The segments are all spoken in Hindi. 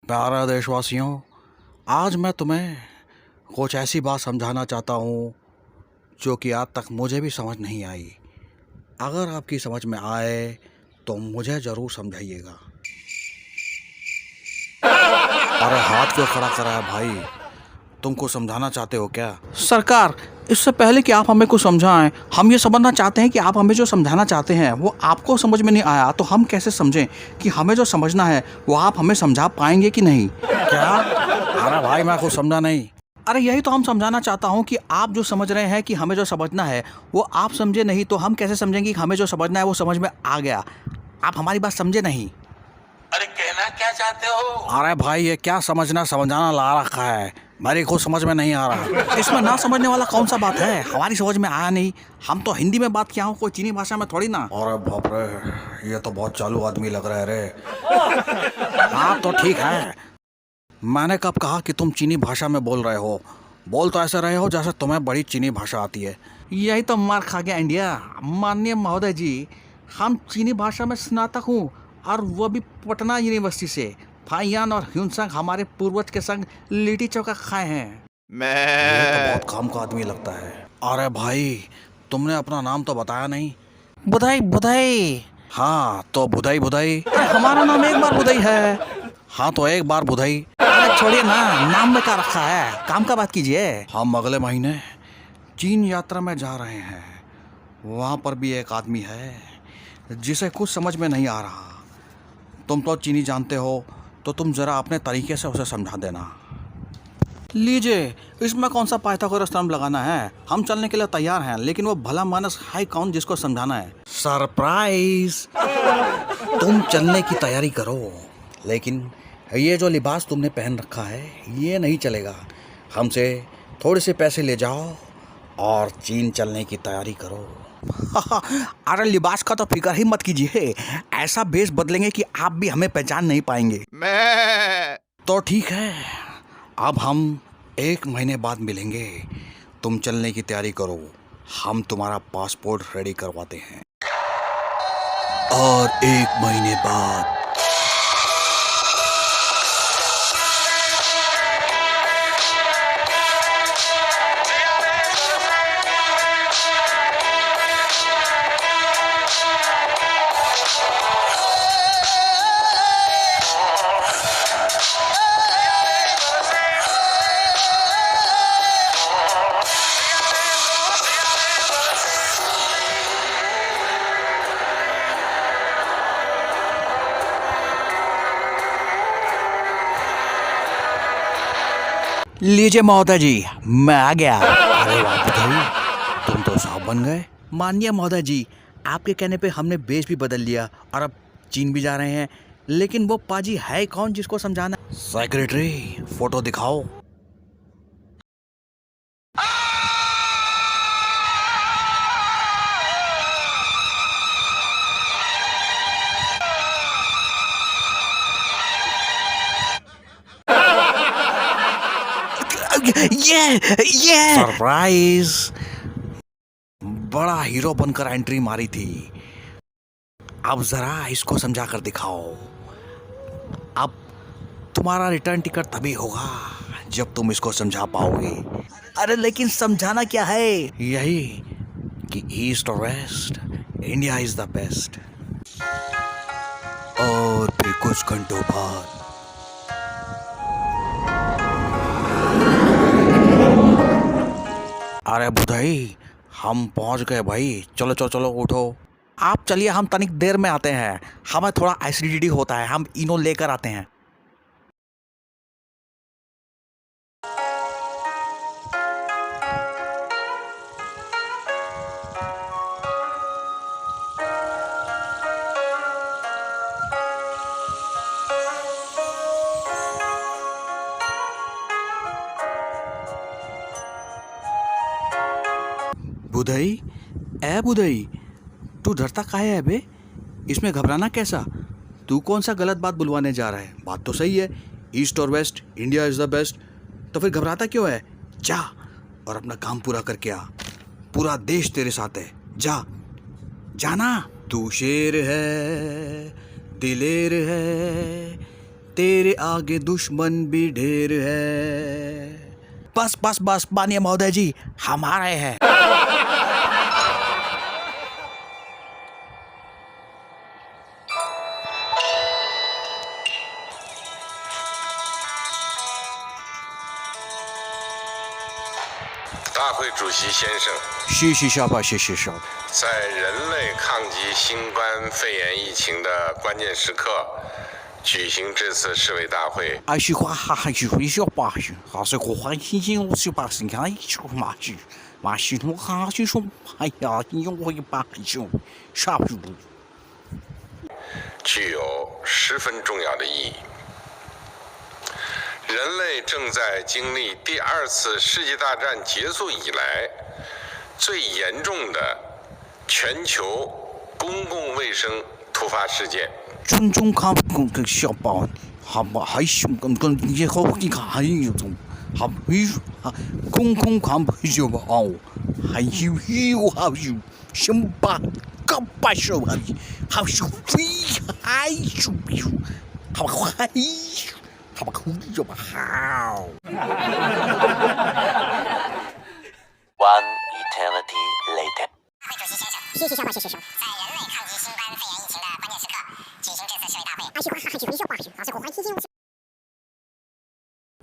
प्यारे देशवासियों, आज मैं तुम्हें कुछ ऐसी बात समझाना चाहता हूँ जो कि आज तक मुझे भी समझ नहीं आई। अगर आपकी समझ में आए तो मुझे ज़रूर समझाइएगा। अरे हाथ क्यों खड़ा करा है भाई? तुमको समझाना चाहते हो क्या? सरकार, इससे पहले कि आप हमें कुछ समझाएं, हम ये समझना चाहते हैं कि आप हमें जो समझाना चाहते हैं वो आपको समझ में नहीं आया तो हम कैसे समझें कि हमें जो समझना है वो आप हमें समझा पाएंगे कि नहीं। क्या? अरे भाई मैं कुछ समझा नहीं। अरे यही तो हम समझाना चाहता हूँ कि आप जो समझ रहे हैं कि हमें जो समझना है वो आप समझे नहीं तो हम कैसे समझेंगे कि हमें जो समझना है वो समझ में आ गया। आप हमारी बात समझे नहीं। अरे कहना क्या चाहते हो? अरे भाई ये क्या समझना समझाना ला रखा है, मेरी कुछ समझ में नहीं आ रहा। इसमें ना समझने वाला कौन सा बात है? हमारी समझ में आया नहीं, हम तो हिंदी में बात किया हूँ, कोई चीनी भाषा में थोड़ी ना। अरे बाप रे, ये तो बहुत चालू आदमी लग रहा है रे। हाँ तो ठीक है, मैंने कब कहा कि तुम चीनी भाषा में बोल रहे हो? बोल तो ऐसे रहे हो जैसे तुम्हें बड़ी चीनी भाषा आती है। यही तो मार खा गया इंडिया। माननीय महोदय जी, हम चीनी भाषा में स्नातक हूँ और वो भी पटना यूनिवर्सिटी से। फाइयान और ह्यूनसंग हमारे पूर्वज के संग लिट्टी चोखा खाए हैं। ये तो बहुत काम का आदमी लगता है। अरे भाई तुमने अपना नाम तो बताया नहीं। बुधाई बुधाई। हाँ तो बुधाई बुधाई। हमारा नाम एक बार बुधाई है। हाँ तो एक बार बुधाई। अरे छोड़िए ना, नाम में क्या रखा है, काम का बात कीजिए। हम अगले महीने चीन यात्रा में जा रहे हैं। वहाँ पर भी एक आदमी है जिसे कुछ समझ में नहीं आ रहा। तुम तो चीनी जानते हो तो तुम ज़रा अपने तरीके से उसे समझा देना। लीजिए, इसमें कौन सा पाइथागोरस थ्योरम लगाना है? हम चलने के लिए तैयार हैं, लेकिन वो भला मानस है कौन जिसको समझाना है? सरप्राइज! तुम चलने की तैयारी करो, लेकिन ये जो लिबास तुमने पहन रखा है ये नहीं चलेगा। हमसे थोड़े से पैसे ले जाओ और चीन चलने की तैयारी करो। अरे लिबास का तो फिक्र ही मत कीजिए, ऐसा बेस बदलेंगे कि आप भी हमें पहचान नहीं पाएंगे। तो ठीक है, अब हम 1 महीने बाद मिलेंगे। तुम चलने की तैयारी करो, हम तुम्हारा पासपोर्ट रेडी करवाते हैं। और 1 महीने बाद लीजिए महोदय जी, मैं आ गया। अरे वाह बुधाई, तुम तो साहब बन गए। माननीय महोदय जी, आपके कहने पे हमने बेस भी बदल लिया और अब चीन भी जा रहे हैं, लेकिन वो पाजी है कौन जिसको समझाना? सेक्रेटरी फोटो दिखाओ। ये सरप्राइज! बड़ा हीरो बनकर एंट्री मारी थी, अब जरा इसको समझा कर दिखाओ। अब तुम्हारा रिटर्न टिकट तभी होगा जब तुम इसको समझा पाओगे। अरे लेकिन समझाना क्या है? यही कि ईस्ट और west, India is the best. और फिर कुछ घंटों बाद अरे बुधाई, हम पहुंच गए भाई। चलो चलो चलो उठो। आप चलिए, हम तनिक देर में आते हैं, हमें थोड़ा एसिडिटी होता है, हम इनो लेकर आते हैं। बुधाई, ए बुधाई, तू डरता काहे है बे? इसमें घबराना कैसा? तू कौन सा गलत बात बुलवाने जा रहा है? बात तो सही है, ईस्ट और west, India is the best. तो फिर घबराता क्यों है? जा और अपना काम पूरा करके आ, पूरा देश तेरे साथ है। जा, जाना। तू शेर है, दिलेर है, तेरे आगे दुश्मन भी ढेर है। बस बस बस माननीय महोदय जी, हमारे हैं।大会主席先生，谢谢小吧，谢谢小。在人类抗击新冠肺炎疫情的关键时刻，举行这次世卫大会。还是花还是会小吧，还是我还心情我是把心看一出嘛去，嘛是我还是说，哎呀，你我一把就啥不？具有十分重要的意义。人类正在经历第二次世界大战结束以来最严重的全球公共卫生突发事件。尊重看跟小吧，好吧，还是跟你好你看还有种，好公共看不就吧哦，还有好有什么搞把手还有飞还有好还有。好吧，哭就吧，好。One eternity later. 会主席先生，谢谢小马，谢谢小马。在人类抗击新冠肺炎疫情的关键时刻，举行这次世卫大会。还是花，还是微笑吧，还是我还心情。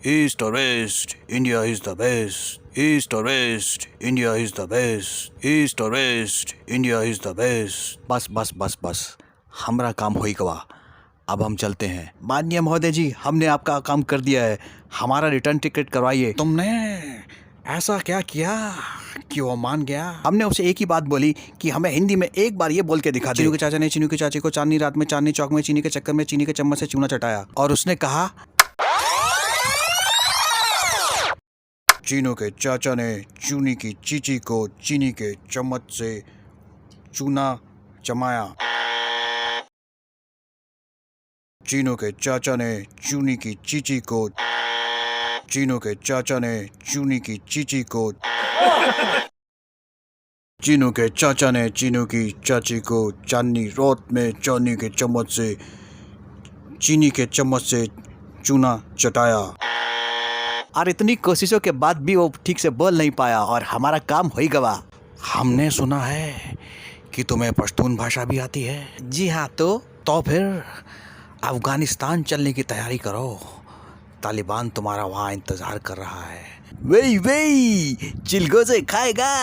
East or West, India is the best. East or West, India is the best. East or West, India is the best. बस बस बस बस, हमारा काम हो ही गवा। अब हम चलते हैं। माननीय महोदय जी, हमने आपका काम कर दिया है, हमारा रिटर्न टिकट करवाइए। तुमने ऐसा क्या किया कि वो मान गया? हमने उसे एक ही बात बोली कि हमें हिंदी में एक बार ये बोल के दिखा दे। चीनू के चाचा ने चीनू के चाची को चांदनी रात में चांदनी चौक में चीनी के चक्कर में चीनी के चम्मच से चूना चटाया, और उसने कहा, चीनू के चाचा ने चूनी की चीची को चीनी के चम्मच से चूना चमाया। चीनू के चाचा ने चूनी की चीची को चीनू के चाचा ने चूनी की चीची को चीनू के चाचा ने चीनू की चाची को चांदनी रात में चांदनी के चम्मच से चीनी के चम्मच से चूना चटाया। और इतनी कोशिशों के बाद भी वो ठीक से बोल नहीं पाया और हमारा काम हो ही गवा। हमने सुना है कि तुम्हें पश्तून भाषा भी आती है। जी हाँ, तो फिर अफगानिस्तान चलने की तैयारी करो, तालिबान तुम्हारा वहाँ इंतजार कर रहा है। वही चिलगोजे खाएगा।